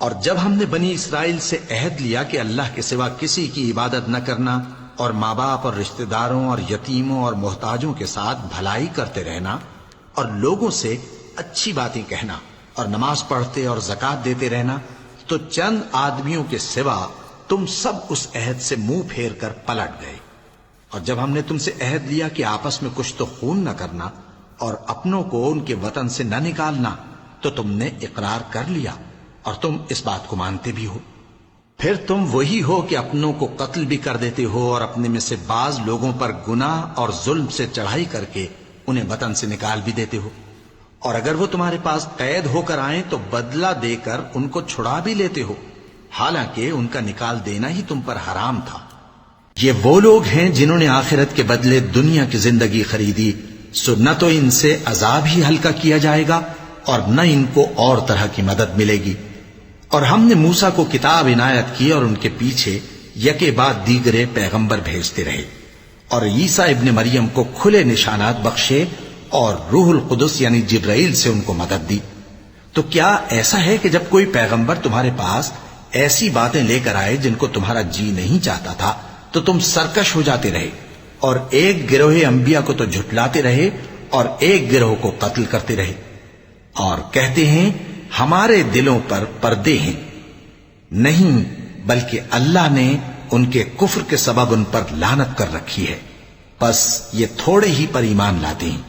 اور جب ہم نے بنی اسرائیل سے عہد لیا کہ اللہ کے سوا کسی کی عبادت نہ کرنا اور ماں باپ اور رشتہ داروں اور یتیموں اور محتاجوں کے ساتھ بھلائی کرتے رہنا اور لوگوں سے اچھی باتیں کہنا اور نماز پڑھتے اور زکوٰۃ دیتے رہنا، تو چند آدمیوں کے سوا تم سب اس عہد سے منہ پھیر کر پلٹ گئے۔ اور جب ہم نے تم سے عہد لیا کہ آپس میں کچھ تو خون نہ کرنا اور اپنوں کو ان کے وطن سے نہ نکالنا، تو تم نے اقرار کر لیا اور تم اس بات کو مانتے بھی ہو۔ پھر تم وہی ہو کہ اپنوں کو قتل بھی کر دیتے ہو اور اپنے میں سے بعض لوگوں پر گناہ اور ظلم سے چڑھائی کر کے انہیں وطن سے نکال بھی دیتے ہو، اور اگر وہ تمہارے پاس قید ہو کر آئیں تو بدلہ دے کر ان کو چھڑا بھی لیتے ہو، حالانکہ ان کا نکال دینا ہی تم پر حرام تھا۔ یہ وہ لوگ ہیں جنہوں نے آخرت کے بدلے دنیا کی زندگی خریدی، سو نہ تو ان سے عذاب ہی ہلکا کیا جائے گا اور نہ ان کو اور طرح کی مدد ملے گی۔ اور ہم نے موسیٰ کو کتاب عنایت کی اور ان کے پیچھے یکے بعد دیگرے پیغمبر بھیجتے رہے، اور عیسیٰ ابن مریم کو کھلے نشانات بخشے اور روح القدس یعنی جبرائیل سے ان کو مدد دی۔ تو کیا ایسا ہے کہ جب کوئی پیغمبر تمہارے پاس ایسی باتیں لے کر آئے جن کو تمہارا جی نہیں چاہتا تھا تو تم سرکش ہو جاتے رہے، اور ایک گروہ انبیاء کو تو جھٹلاتے رہے اور ایک گروہ کو قتل کرتے رہے، اور کہتے ہیں ہمارے دلوں پر پردے ہیں؟ نہیں، بلکہ اللہ نے ان کے کفر کے سبب ان پر لعنت کر رکھی ہے، بس یہ تھوڑے ہی پر ایمان لاتے ہیں۔